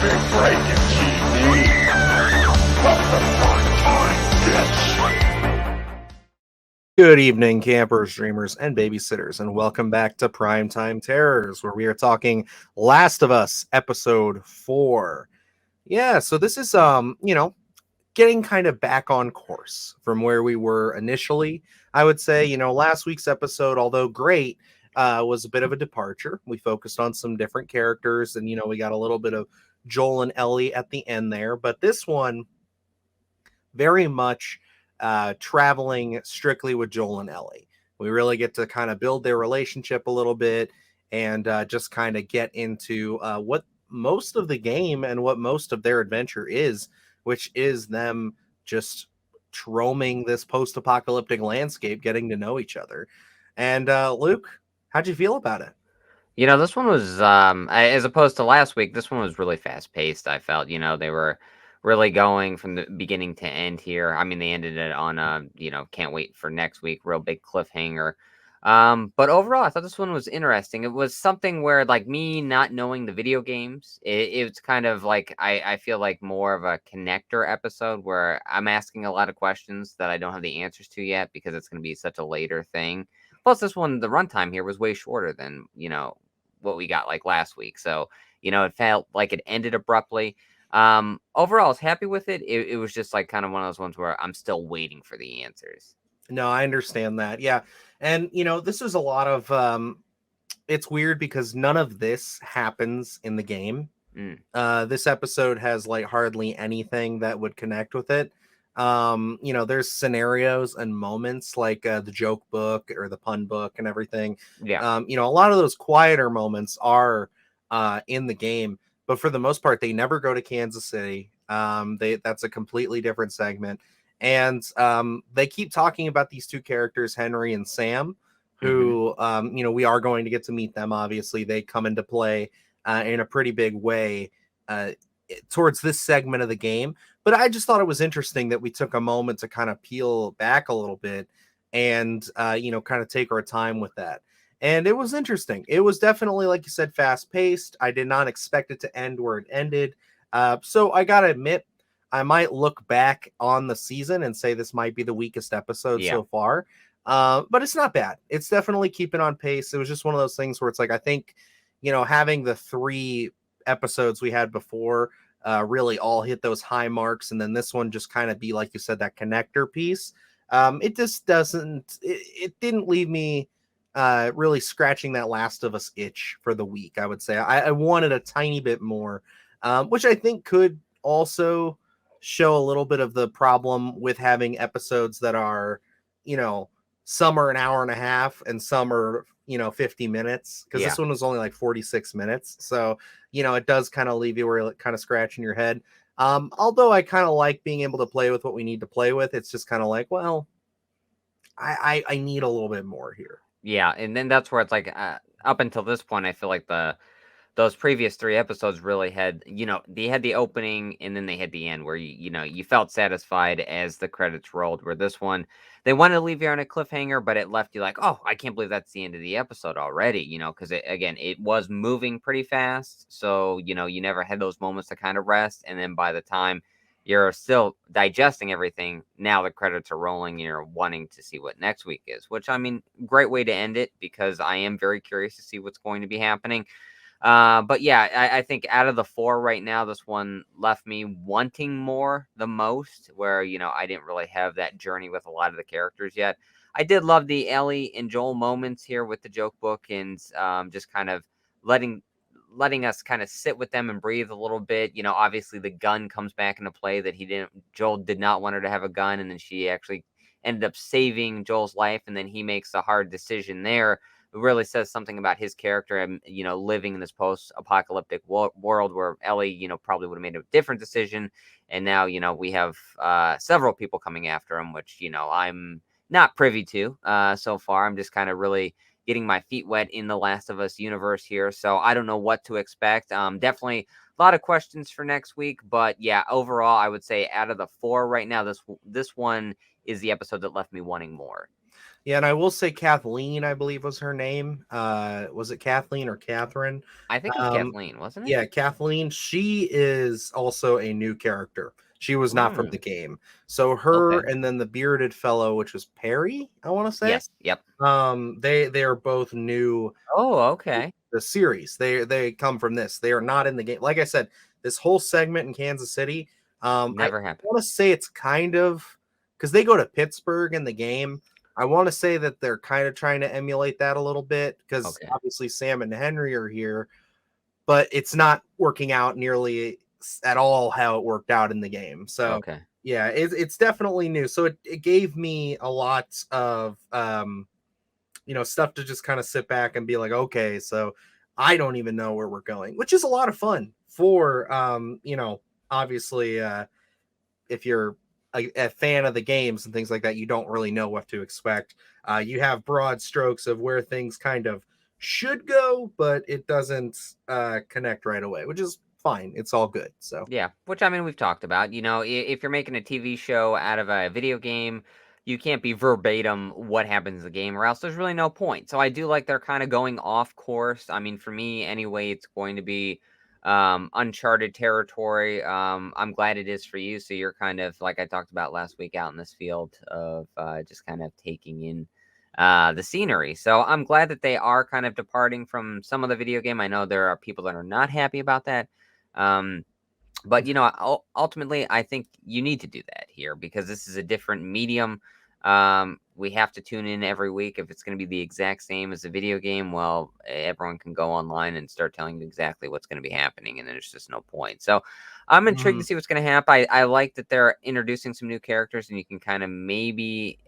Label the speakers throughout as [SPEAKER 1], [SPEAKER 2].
[SPEAKER 1] Big break in TV. Welcome to prime time, bitch.
[SPEAKER 2] Good evening, campers, dreamers, and babysitters, and welcome back to Primetime Terrors, where we are talking Last of Us episode 4. Yeah, so this is getting kind of back on course from where we were initially. I would say, last week's episode, although great, was a bit of a departure. We focused on some different characters, and we got a little bit of Joel and Ellie at the end there, but this one very much traveling strictly with Joel and Ellie. We really get to kind of build their relationship a little bit and just kind of get into what most of the game and what most of their adventure is, which is them just roaming this post-apocalyptic landscape, getting to know each other. And Luke, how'd you feel about it?
[SPEAKER 3] This one was, as opposed to last week, this one was really fast paced. I felt, they were really going from the beginning to end here. I mean, they ended it on can't wait for next week, real big cliffhanger. But overall, I thought this one was interesting. It was something where, like, me not knowing the video games, it's kind of like, I feel like more of a connector episode where I'm asking a lot of questions that I don't have the answers to yet because it's going to be such a later thing. Plus, this one, the runtime here was way shorter than, what we got like last week. So, it felt like it ended abruptly. Overall, I was happy with it. It was just like kind of one of those ones where I'm still waiting for the answers.
[SPEAKER 2] No, I understand that. Yeah. And this is a lot of it's weird because none of this happens in the game. This episode has like hardly anything that would connect with it. There's scenarios and moments like the joke book or the pun book and everything.
[SPEAKER 3] Yeah.
[SPEAKER 2] A lot of those quieter moments are in the game, but for the most part, they never go to Kansas City. That's a completely different segment. And they keep talking about these two characters, Henry and Sam, who, we are going to get to meet them. Obviously, they come into play in a pretty big way towards this segment of the game. But I just thought it was interesting that we took a moment to kind of peel back a little bit and, kind of take our time with that. And it was interesting. It was definitely, like you said, fast paced. I did not expect it to end where it ended. So I got to admit, I might look back on the season and say this might be the weakest episode so far. But it's not bad. It's definitely keeping on pace. It was just one of those things where it's like, I think, having the 3 episodes we had before really all hit those high marks. And then this one just kind of be, like you said, that connector piece. It just it didn't leave me really scratching that Last of Us itch for the week, I would say. I wanted a tiny bit more, which I think could also show a little bit of the problem with having episodes that are, some are an hour and a half and some are, 50 minutes, because this one was only like 46 minutes. So, it does kind of leave you where kind of scratching your head. Although I kind of like being able to play with what we need to play with. It's just kind of like, well, I need a little bit more here.
[SPEAKER 3] Yeah. And then that's where it's like, up until this point, I feel like those previous 3 episodes really had, they had the opening and then they had the end where you felt satisfied as the credits rolled. Where this one, they wanted to leave you on a cliffhanger, but it left you like, oh, I can't believe that's the end of the episode already. Because it was moving pretty fast, so you never had those moments to kind of rest. And then by the time you're still digesting everything, now the credits are rolling. And you're wanting to see what next week is, which, I mean, great way to end it because I am very curious to see what's going to be happening. But yeah, I think out of the 4 right now, this one left me wanting more the most, where, I didn't really have that journey with a lot of the characters yet. I did love the Ellie and Joel moments here with the joke book and just kind of letting us kind of sit with them and breathe a little bit. Obviously the gun comes back into play that Joel did not want her to have a gun. And then she actually ended up saving Joel's life. And then he makes a hard decision there. It really says something about his character and, living in this post-apocalyptic world where Ellie, probably would have made a different decision. And now, we have several people coming after him, which, I'm not privy to so far. I'm just kind of really getting my feet wet in the Last of Us universe here. So I don't know what to expect. Definitely a lot of questions for next week. But yeah, overall, I would say out of the 4 right now, this one is the episode that left me wanting more.
[SPEAKER 2] Yeah, and I will say Kathleen, I believe was her name. Was it Kathleen or Catherine?
[SPEAKER 3] I think it was
[SPEAKER 2] Um,
[SPEAKER 3] Kathleen, wasn't it?
[SPEAKER 2] yeah, Kathleen. She is also a new character. She was not from the game. So her
[SPEAKER 3] Okay.
[SPEAKER 2] and then the bearded fellow, which was Perry, I want to say.
[SPEAKER 3] Yes. Yep.
[SPEAKER 2] They are both new
[SPEAKER 3] Oh, okay.
[SPEAKER 2] the series. They come from this. They are not in the game. Like I said, this whole segment in Kansas City, I
[SPEAKER 3] Never happened.
[SPEAKER 2] want to say it's kind of because they go to Pittsburgh in the game. I want to say that they're kind of trying to emulate that a little bit because
[SPEAKER 3] Okay.
[SPEAKER 2] obviously Sam and Henry are here, but it's not working out nearly at all how it worked out in the game. So
[SPEAKER 3] Okay.
[SPEAKER 2] yeah, it's definitely new. So it gave me a lot of stuff to just kind of sit back and be like, okay, so I don't even know where we're going, which is a lot of fun for obviously if you're a fan of the games and things like that, you don't really know what to expect. You have broad strokes of where things kind of should go, but it doesn't connect right away, which is fine. It's all good. So
[SPEAKER 3] Yeah, which I mean we've talked about. If you're making a TV show out of a video game, you can't be verbatim what happens in the game, or else there's really no point. So I do like they're kind of going off course. I mean, for me anyway, it's going to be uncharted territory. I'm glad it is for you. So you're kind of like I talked about last week out in this field of just kind of taking in the scenery. So I'm glad that they are kind of departing from some of the video game. I know there are people that are not happy about that. Um, but ultimately, I think you need to do that here because this is a different medium. We have to tune in every week. If it's going to be the exact same as a video game, well, everyone can go online and start telling you exactly what's going to be happening, and there's just no point. So I'm intrigued to see what's going to happen. I like that they're introducing some new characters, and you can kind of maybe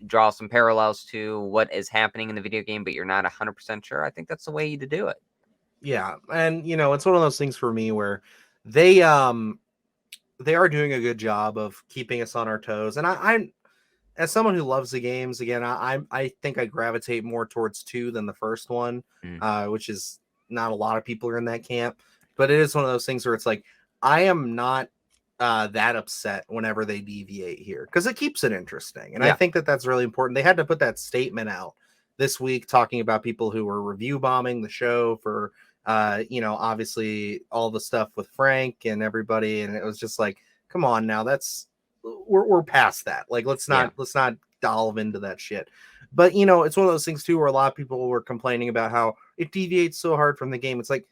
[SPEAKER 3] draw some parallels to what is happening in the video game, but you're not 100% sure. I think that's the way to do it.
[SPEAKER 2] yeah, and it's one of those things for me where they are doing a good job of keeping us on our toes. And I'm as someone who loves the games, again, I think I gravitate more towards 2 than the first one,
[SPEAKER 3] Mm.
[SPEAKER 2] which is not a lot of people are in that camp. But it is one of those things where it's like I am not that upset whenever they deviate here because it keeps it interesting, and I
[SPEAKER 3] Yeah.
[SPEAKER 2] think that that's really important. They had to put that statement out this week talking about people who were review bombing the show for obviously all the stuff with Frank and everybody, and it was just like, come on now, we're past that. Like let's
[SPEAKER 3] Yeah.
[SPEAKER 2] not delve into that shit. But it's one of those things too where a lot of people were complaining about how it deviates so hard from the game. It's like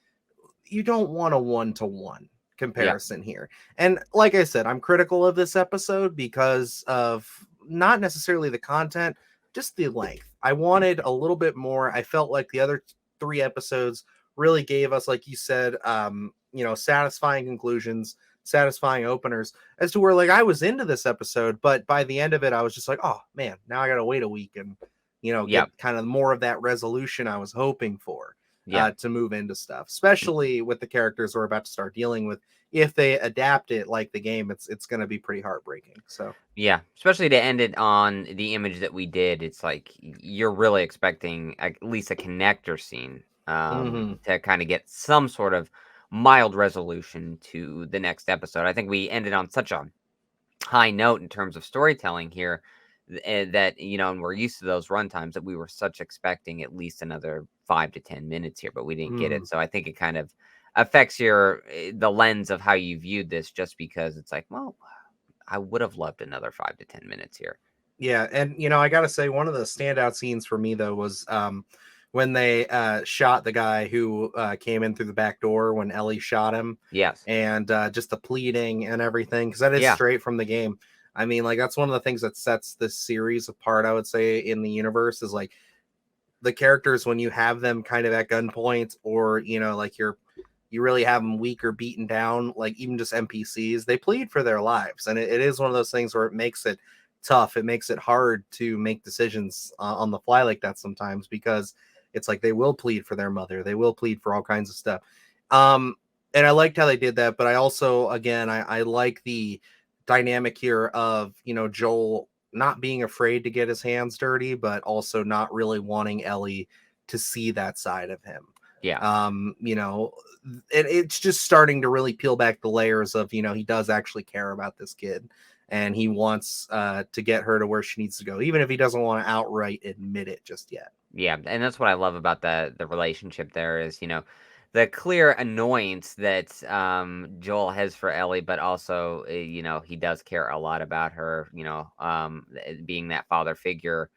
[SPEAKER 2] you don't want a 1-to-1
[SPEAKER 3] Yeah.
[SPEAKER 2] comparison here. And like I said, I'm critical of this episode because of not necessarily the content, just the length. I wanted a little bit more. I felt like the other 3 episodes really gave us, like you said, satisfying conclusions, satisfying openers as to where like I was into this episode, but by the end of it, I was just like, oh man, now I gotta wait a week and
[SPEAKER 3] Yeah.
[SPEAKER 2] get kind of more of that resolution I was hoping for
[SPEAKER 3] Yeah.
[SPEAKER 2] to move into stuff, especially with the characters we're about to start dealing with. If they adapt it like the game, it's going to be pretty heartbreaking. So
[SPEAKER 3] Yeah, especially to end it on the image that we did. It's like you're really expecting at least a connector scene to kind of get some sort of mild resolution to the next episode. I think we ended on such a high note in terms of storytelling here that and we're used to those runtimes that we were such expecting at least another 5 to 10 minutes here, but we didn't get it. So I think it kind of affects the lens of how you viewed this, just because it's like, well, I would have loved another 5 to 10 minutes here.
[SPEAKER 2] Yeah, and I gotta say, one of the standout scenes for me though was when they shot the guy who came in through the back door when Ellie shot him,
[SPEAKER 3] Yes.
[SPEAKER 2] and just the pleading and everything, because that is
[SPEAKER 3] Yeah.
[SPEAKER 2] straight from the game. I mean, like that's one of the things that sets this series apart, I would say, in the universe is like the characters when you have them kind of at gunpoint, or like you really have them weak or beaten down, like even just NPCs, they plead for their lives, and it is one of those things where it makes it tough. It makes it hard to make decisions on the fly like that sometimes, because it's like they will plead for their mother, they will plead for all kinds of stuff. And I liked how they did that, but I also, again, I like the dynamic here of Joel not being afraid to get his hands dirty, but also not really wanting Ellie to see that side of him.
[SPEAKER 3] Yeah.
[SPEAKER 2] It's just starting to really peel back the layers of he does actually care about this kid, and he wants to get her to where she needs to go, even if he doesn't want to outright admit it just yet.
[SPEAKER 3] Yeah, and that's what I love about the relationship there is, the clear annoyance that Joel has for Ellie, but also, he does care a lot about her, being that father figure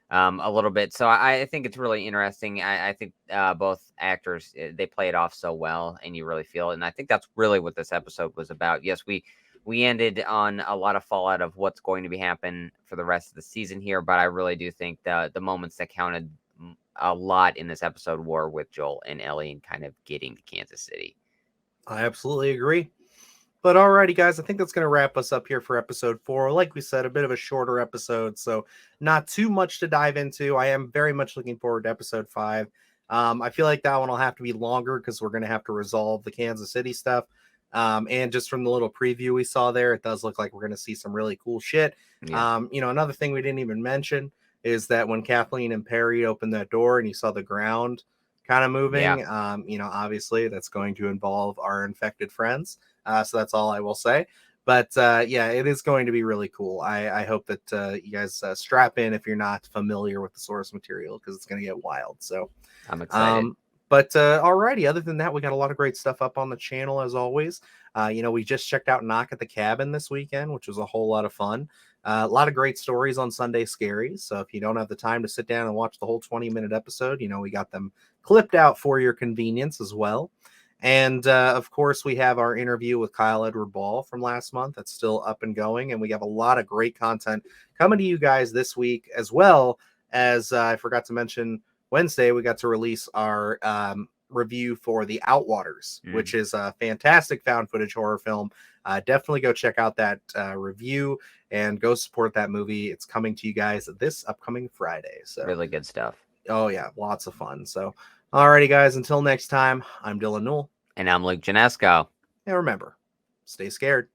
[SPEAKER 3] a little bit. So I think it's really interesting. I think both actors, they play it off so well, and you really feel it. And I think that's really what this episode was about. Yes, we ended on a lot of fallout of what's going to be happening for the rest of the season here, but I really do think the moments that counted a lot in this episode were with Joel and Ellie and kind of getting to Kansas City.
[SPEAKER 2] I absolutely agree. But alrighty, guys, I think that's going to wrap us up here for episode 4. Like we said, a bit of a shorter episode, so not too much to dive into. I am very much looking forward to episode 5. I feel like that one will have to be longer because we're going to have to resolve the Kansas City stuff. And just from the little preview we saw there, it does look like we're going to see some really cool shit.
[SPEAKER 3] Yeah.
[SPEAKER 2] Another thing we didn't even mention is that when Kathleen and Perry opened that door and you saw the ground kind of moving, obviously that's going to involve our infected friends. So that's all I will say. But yeah, it is going to be really cool. I hope that you guys strap in if you're not familiar with the source material, because it's going to get wild. So
[SPEAKER 3] I'm excited.
[SPEAKER 2] But alrighty, other than that, we got a lot of great stuff up on the channel as always. We just checked out Knock at the Cabin this weekend, which was a whole lot of fun. A lot of great stories on Sunday Scaries. So if you don't have the time to sit down and watch the whole 20-minute episode, we got them clipped out for your convenience as well. And of course, we have our interview with Kyle Edward Ball from last month. That's still up and going. And we have a lot of great content coming to you guys this week, as well as I forgot to mention Wednesday, we got to release our review for The Outwaters, which is a fantastic found footage horror film. Definitely go check out that review and go support that movie. It's coming to you guys this upcoming Friday. So
[SPEAKER 3] really good stuff.
[SPEAKER 2] Oh, yeah. Lots of fun. So, alrighty, guys. Until next time, I'm Dylan Newell.
[SPEAKER 3] And I'm Luke Janesco.
[SPEAKER 2] And remember, stay scared.